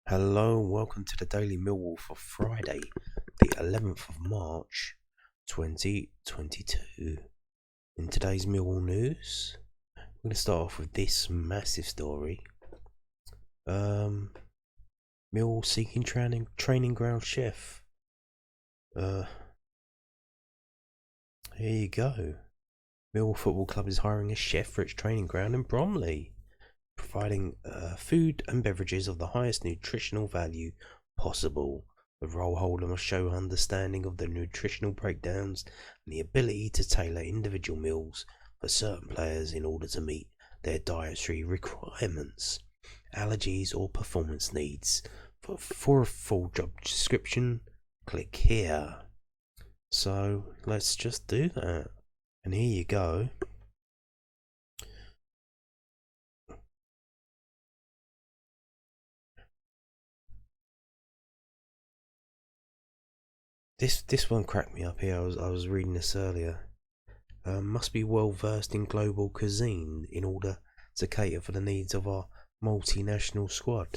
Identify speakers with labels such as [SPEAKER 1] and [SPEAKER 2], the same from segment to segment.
[SPEAKER 1] Hello and welcome to the Daily Millwall for Friday, the 11th of March 2022. In today's Millwall news, we're going to start off with this massive story. Millwall seeking training ground chef. Here you go. Millwall Football Club is hiring a chef for its training ground in Bromley, providing food and beverages of the highest nutritional value possible. The role holder must show understanding of the nutritional breakdowns and the ability to tailor individual meals for certain players in order to meet their dietary requirements, allergies or performance needs. For a full job description, click here. So let's just do that. And here you go. This one cracked me up here. I was reading this earlier. Must be well versed in global cuisine in order to cater for the needs of our multinational squad.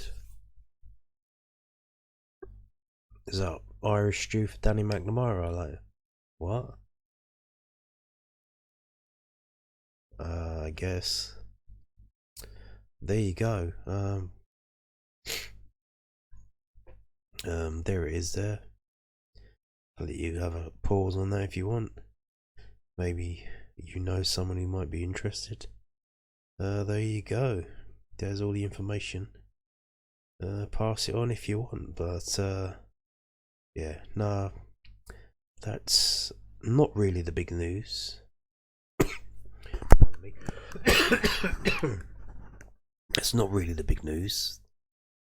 [SPEAKER 1] Is that Irish stew for Danny McNamara? Like, what? I guess. There you go. There it is there. I'll let you have a pause on that if you want. Maybe you know someone who might be interested. There you go. There's all the information. Pass it on if you want, but yeah, nah, that's not really the big news. That's not really the big news.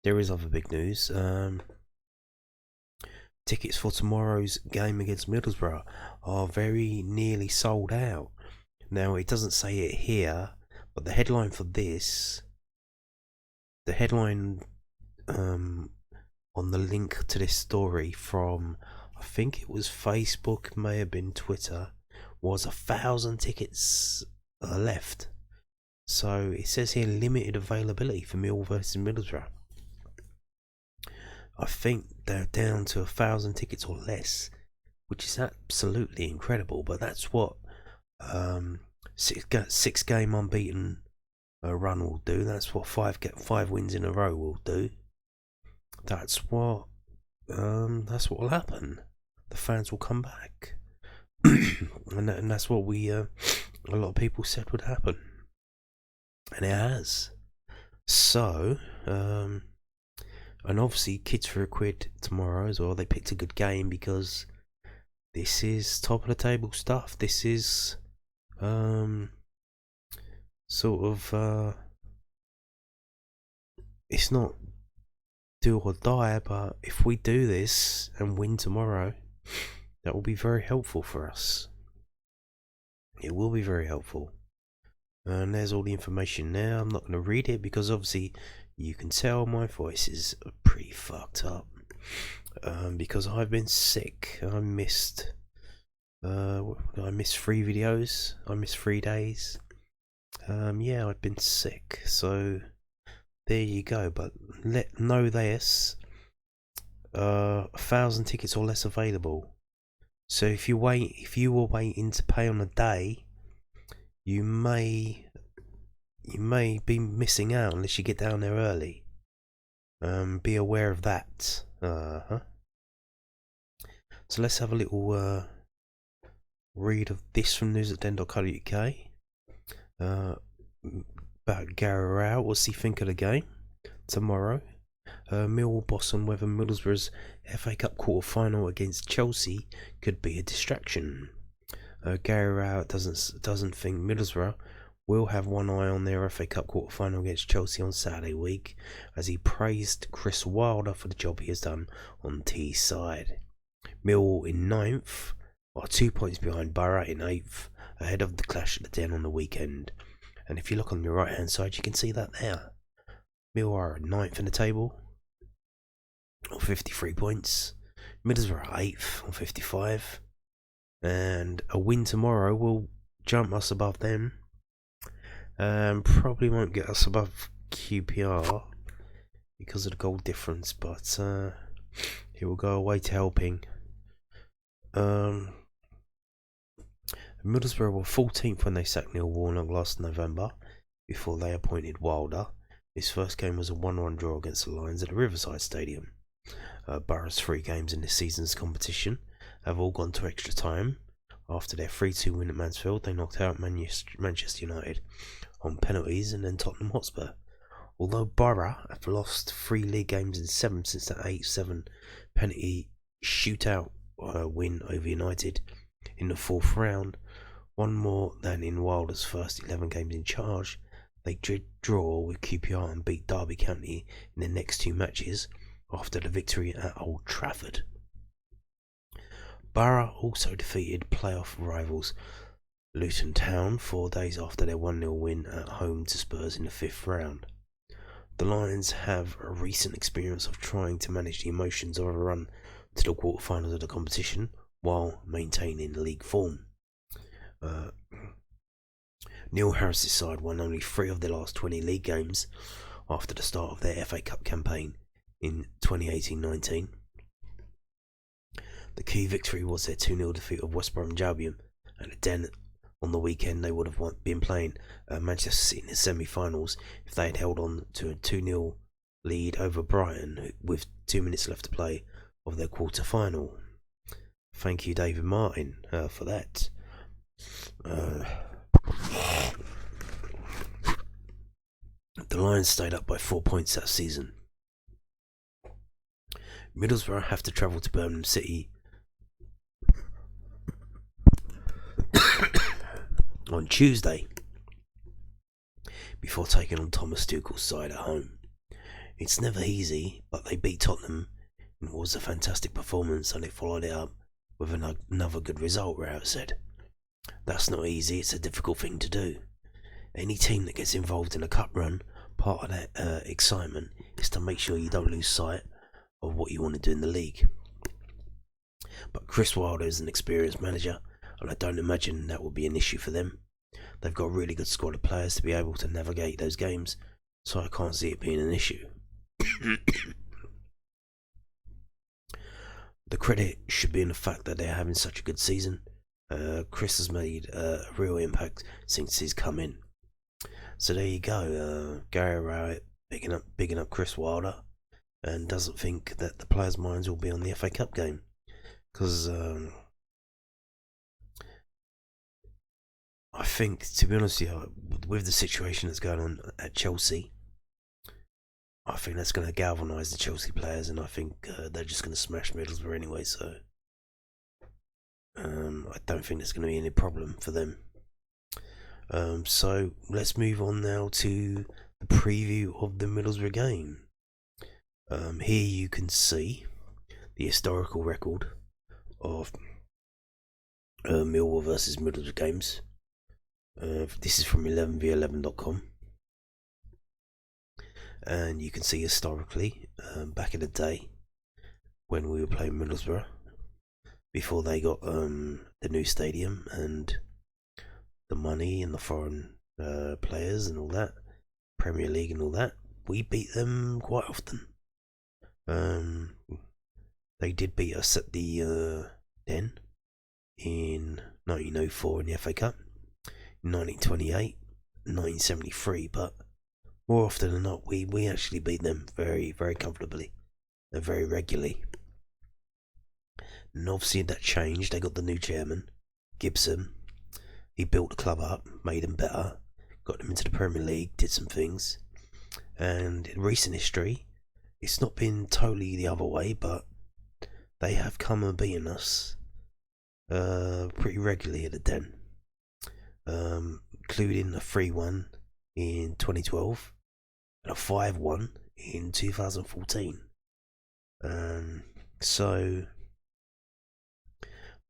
[SPEAKER 1] There is other big news. Tickets for tomorrow's game against Middlesbrough are very nearly sold out. Now, it doesn't say it here, but the headline for this, the headline on the link to this story from, I think it was Facebook, may have been Twitter, was 1,000 tickets left. So it says here limited availability for Millwall versus Middlesbrough. I think they're down to 1,000 tickets or less, which is absolutely incredible. But that's what six game unbeaten run will do. That's what five wins in a row will do. That's what will happen. The fans will come back, and that's what a lot of people said would happen, and it has. So and obviously kids for £1 tomorrow as well. They picked a good game because this is top of the table stuff. This is sort of it's not do or die, but if we do this and win tomorrow, that will be very helpful for us. It will be very helpful. And there's all the information now. I'm not going to read it because obviously you can tell my voice is pretty fucked up. Because I've been sick. I missed 3 videos. I missed 3 days. Yeah, I've been sick. So there you go. But know this. 1,000 tickets or less available. So if you were waiting to pay on a day, you may be missing out unless you get down there early. Be aware of that. So let's have a little read of this from news@den.co.uk. About Gary Rowell. What's he think of the game tomorrow? Millwall boss on whether Middlesbrough's FA Cup quarter-final against Chelsea could be a distraction. Gary Rowell doesn't think Middlesbrough will have one eye on their FA Cup quarter-final against Chelsea on Saturday week, as he praised Chris Wilder for the job he has done on T's side. Millwall in 9th are 2 points behind Borough in 8th, ahead of the clash at the Den on the weekend. And if you look on your right hand side, you can see that there. Millwall are 9th in the table on 53 points. Middlesbrough are 8th on 55. And a win tomorrow will jump us above them. Probably won't get us above QPR. because of the goal difference, but he will go away to helping. Middlesbrough were 14th when they sacked Neil Warnock last November, before they appointed Wilder. His first game was a 1-1 draw against the Lions at the Riverside Stadium. Borough's 3 games in this season's competition have all gone to extra time. After their 3-2 win at Mansfield, they knocked out Manchester United on penalties and then Tottenham Hotspur. Although Borough have lost 3 league games in 7 since that 8-7 penalty shootout win over United in the 4th round, one more than in Wilder's first 11 games in charge, they did draw with QPR and beat Derby County in their next 2 matches after the victory at Old Trafford. Borough also defeated playoff rivals Luton Town 4 days after their 1-0 win at home to Spurs in the 5th round. The Lions have a recent experience of trying to manage the emotions of a run to the quarterfinals of the competition while maintaining league form. Neil Harris's side won only 3 of their last 20 league games after the start of their FA Cup campaign in 2018-19. The key victory was their 2-0 defeat of West Bromwich Albion, and then on the weekend they would have been playing Manchester City in the semi-finals if they had held on to a 2-0 lead over Brighton with 2 minutes left to play of their quarter-final. Thank you, David Martin, for that. The Lions stayed up by 4 points that season. Middlesbrough have to travel to Birmingham City on Tuesday before taking on Thomas Tuchel's side at home. It's never easy, but they beat Tottenham and it was a fantastic performance, and they followed it up with another good result, Rao said. That's not easy, it's a difficult thing to do. Any team that gets involved in a cup run, part of that excitement is to make sure you don't lose sight of what you want to do in the league. But Chris Wilder is an experienced manager, and I don't imagine that will be an issue for them. They've got a really good squad of players to be able to navigate those games, so I can't see it being an issue. The credit should be in the fact that they're having such a good season. Chris has made a real impact since he's come in. So there you go, Gary Rowett bigging up Chris Wilder, and doesn't think that the players' minds will be on the FA Cup game, because I think, to be honest with you, with the situation that's going on at Chelsea, I think that's going to galvanise the Chelsea players, and I think they're just going to smash Middlesbrough anyway, so I don't think there's going to be any problem for them. So let's move on now to the preview of the Middlesbrough game. Here you can see the historical record of Millwall versus Middlesbrough games. This is from 11v11.com, and you can see historically, back in the day when we were playing Middlesbrough, before they got the new stadium and the money and the foreign players and all that, Premier League and all that, we beat them quite often. They did beat us at the Den in 1904 in the FA Cup, 1928, 1973, but more often than not, we actually beat them very, very comfortably and very regularly. And obviously that changed. They got the new chairman, Gibson. He built the club up, made them better, got them into the Premier League, did some things. And in recent history, it's not been totally the other way, but they have come and beaten us pretty regularly at the Den. Including a 3-1 in 2012 and a 5-1 in 2014. But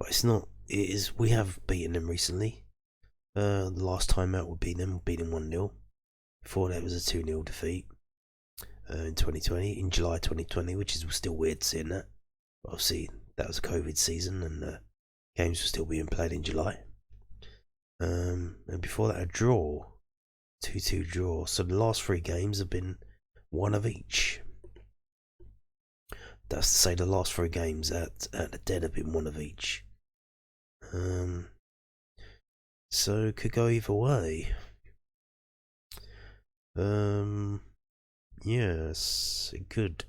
[SPEAKER 1] it's not. It is. We have beaten them recently. The last time out we beat them 1-0. Before that was a 2-0 defeat in 2020, in July 2020, which is still weird seeing that. But obviously that was a COVID season and games were still being played in July. And before that, a draw, 2-2 draw. So the last 3 games have been one of each. That's to say the last 3 games at the Den have been one of each. So it could go either way. Yes, it could.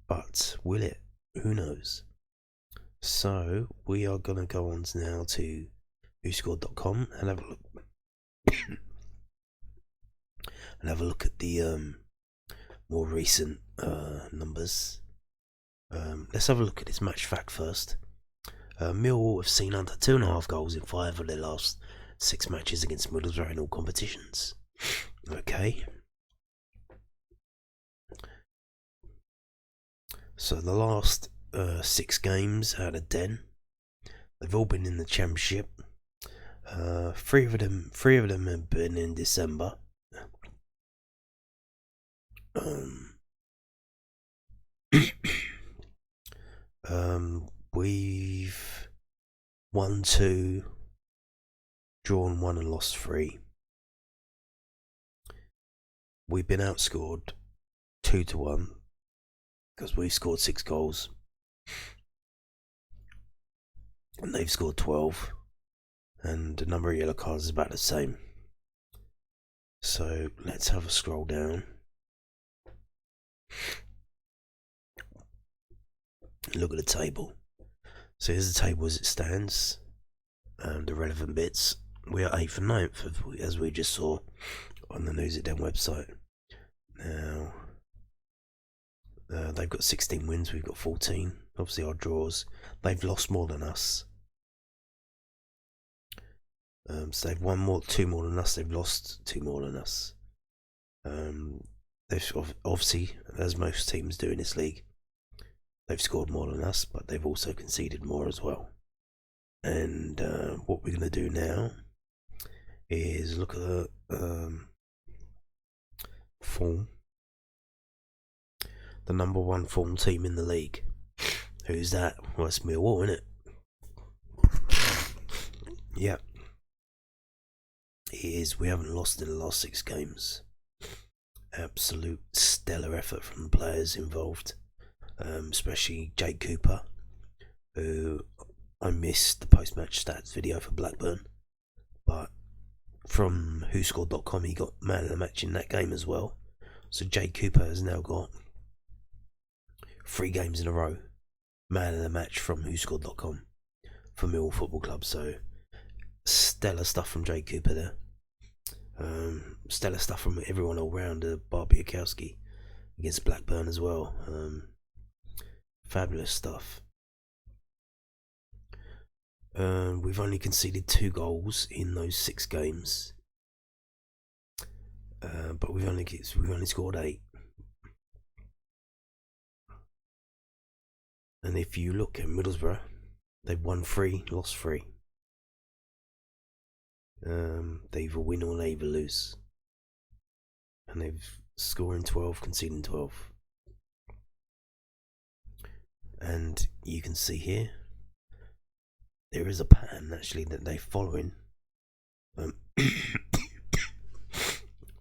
[SPEAKER 1] But will it? Who knows? So we are gonna go on now to whoscored.com and have a look. And have a look at the more recent numbers. Let's have a look at this match fact first. Millwall have seen under 2.5 goals in 5 of their last 6 matches against Middlesbrough in all competitions. Okay. So the last 6 games out of Den, they've all been in the Championship. 3 of them have been in December. We've won 2, drawn 1 and lost 3. We've been outscored 2-1 because we've scored 6 goals and they've scored 12, and the number of yellow cards is about the same. So let's have a scroll down. Look at the table. So here's the table as it stands. The relevant bits. We are 8th and 9th, as we just saw on the News at Den website. Now, they've got 16 wins, we've got 14. Obviously our draws. They've lost more than us. So they've won 2 more than us, they've lost 2 more than us. They've obviously, as most teams do in this league, they've scored more than us, but they've also conceded more as well. And what we're going to do now is look at the form. The number 1 form team in the league. Who's that? Well, it's Millwall, isn't it? Yeah. It is. We haven't lost in the last 6 games. Absolute stellar effort from the players involved. Especially Jake Cooper, who I missed the post-match stats video for Blackburn, but from whoscored.com he got man of the match in that game as well. So Jake Cooper has now got 3 games in a row man of the match from whoscored.com for Millwall Football Club. So stellar stuff from Jake Cooper there. Stellar stuff from everyone all round. Barbiakowski against Blackburn as well. Fabulous stuff. We've only conceded 2 goals in those 6 games, but we've only scored 8. And if you look at Middlesbrough, they've won 3, lost 3. They either win or they either lose, and they've scoring 12, conceding 12. And you can see here there is a pattern actually that they're following.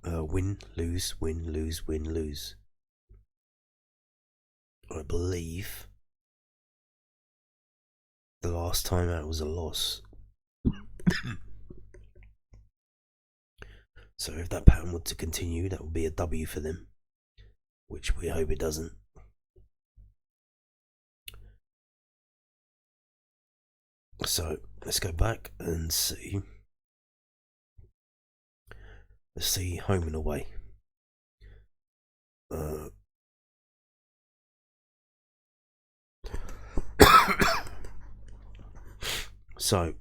[SPEAKER 1] Win, lose, win, lose, win, lose. I believe the last time out was a loss. So if that pattern were to continue, that would be a W for them, which we hope it doesn't. So let's go back and see. Let's see home and away. So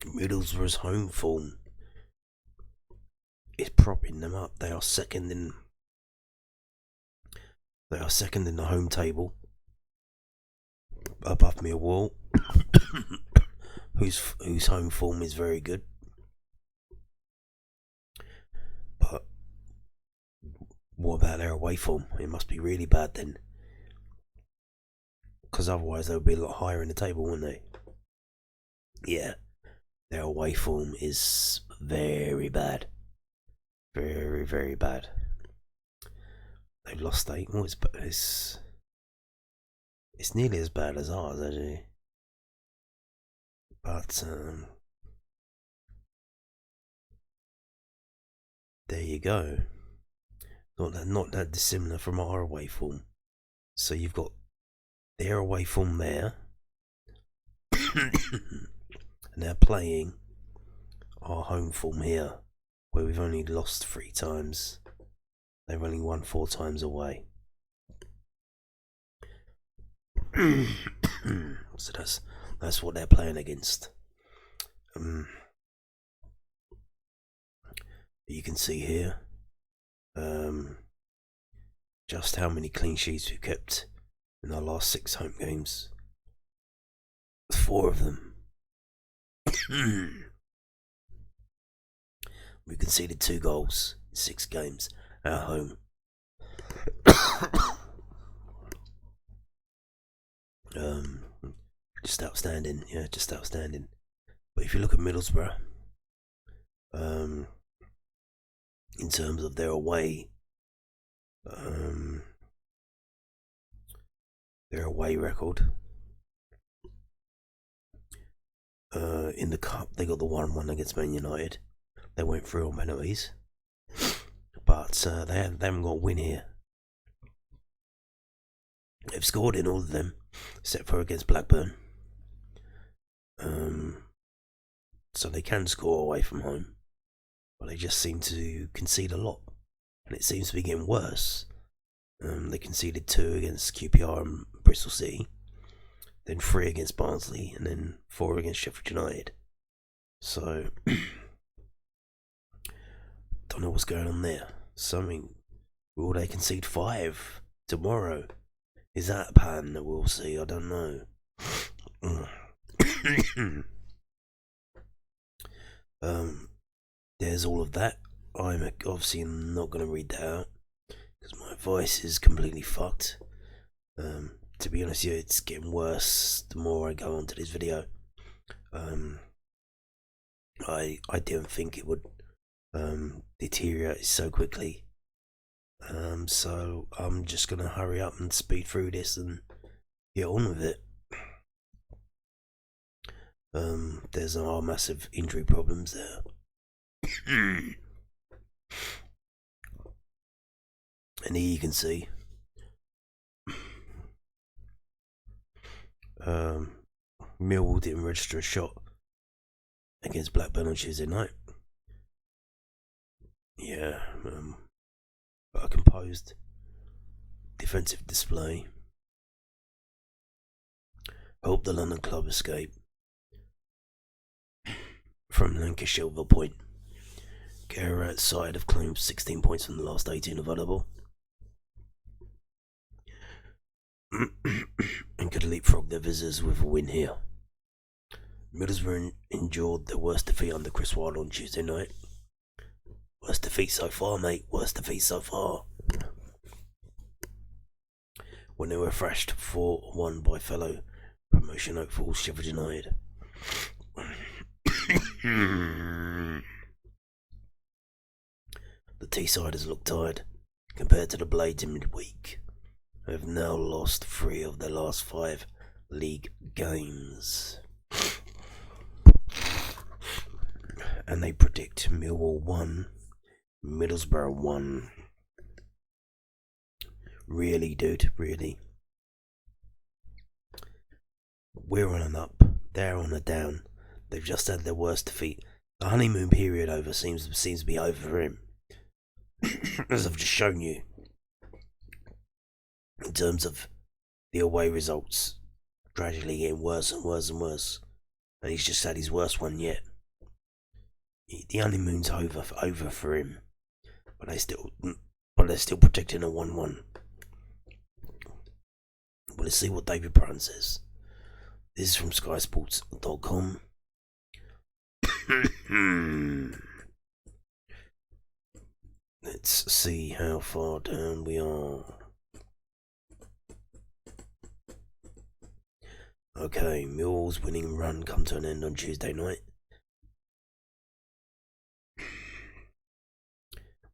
[SPEAKER 1] Middlesbrough's home form is propping them up. They are second in the home table, above Millwall, whose home form is very good. But what about their away form? It must be really bad then, because otherwise they would be a lot higher in the table, wouldn't they? Yeah, their away form is very bad. Very, very bad. They've lost 8. Oh, it's nearly as bad as ours, actually. But there you go. Not that dissimilar from our away form. So you've got their away form there, and they're playing our home form here, where we've only lost 3 times. They've only won 4 times away. So that's what they're playing against. You can see here just how many clean sheets we've kept in our last 6 home games. 4 of them. We conceded 2 goals in 6 games at home. Just outstanding, yeah, just outstanding. But if you look at Middlesbrough, in terms of their away record, in the cup they got the 1-1 against Man United. They went through on penalties, but they haven't got a win here. They've scored in all of them except for against Blackburn. So they can score away from home, but they just seem to concede a lot, and it seems to be getting worse. They conceded 2 against QPR and Bristol City, then 3 against Barnsley, and then 4 against Sheffield United. So don't know what's going on there. Will they concede 5 tomorrow? Is that a pattern that we'll see? I don't know. There's all of that. I'm obviously not going to read that out because my voice is completely fucked. To be honest with you, it's getting worse the more I go on to this video. I didn't think it would deteriorate so quickly. So I'm just going to hurry up and speed through this and get on with it. There's our massive injury problems there. And here you can see Millwall didn't register a shot against Blackburn on Tuesday night. Yeah, a composed defensive display. I hope the London club escape from Lancashire with a point. Care outside have claimed 16 points from the last 18 available and could leapfrog their visitors with a win here. Middlesbrough endured their worst defeat under Chris Wilder on Tuesday night. Worst defeat so far, mate. Worst defeat so far. When they were thrashed 4-1 by fellow promotion hopefuls Sheffield United. The T-siders look tired compared to the Blades in midweek. They have now lost 3 of their last 5 league games. And they predict Millwall 1, Middlesbrough 1. Really, dude, really. We're on an up, they're on a down. They've just had their worst defeat. The honeymoon period seems to be over for him. As I've just shown you. In terms of the away results, gradually getting worse and worse and worse. And he's just had his worst one yet. The honeymoon's over for him. But they're still protecting a 1-1. Well, let's see what David Brown says. This is from SkySports.com. Let's see how far down we are. Okay, Millwall's winning run come to an end on Tuesday night.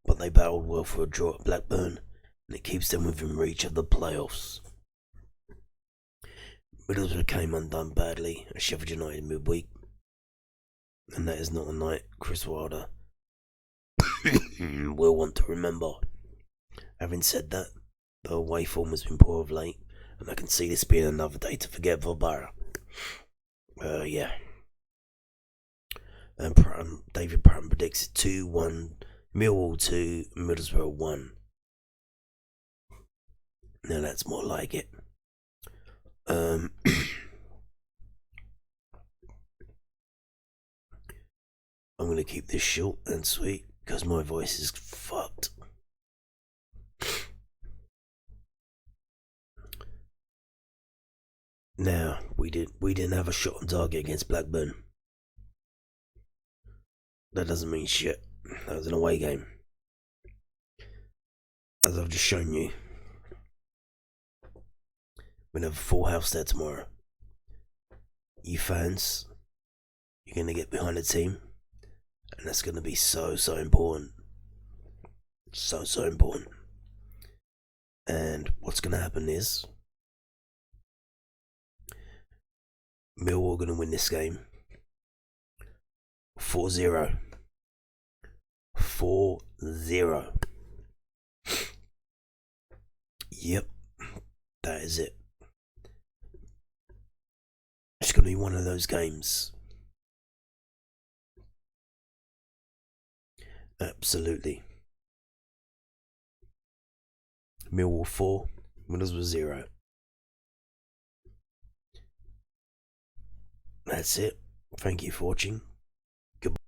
[SPEAKER 1] But they battled well for a draw at Blackburn and it keeps them within reach of the playoffs. Middlesbrough came undone badly at Sheffield United midweek, and that is not a night Chris Wilder will want to remember. Having said that, the away form has been poor of late, and I can see this being another day to forget for Borough. Yeah. And David Pratton predicts 2-1, Millwall 2, Middlesbrough 1. Now that's more like it. I'm going to keep this short and sweet because my voice is fucked. Now, we didn't have a shot on target against Blackburn. That doesn't mean shit. That was an away game. As I've just shown you, we're going to have a full house there tomorrow. You fans, you're going to get behind the team, and that's going to be so important. So important. And what's going to happen is Millwall are going to win this game 4-0. 4-0. Yep, that is it. It's going to be one of those games. Absolutely. Millwall 4, Middlesbrough 0. That's it. Thank you for watching.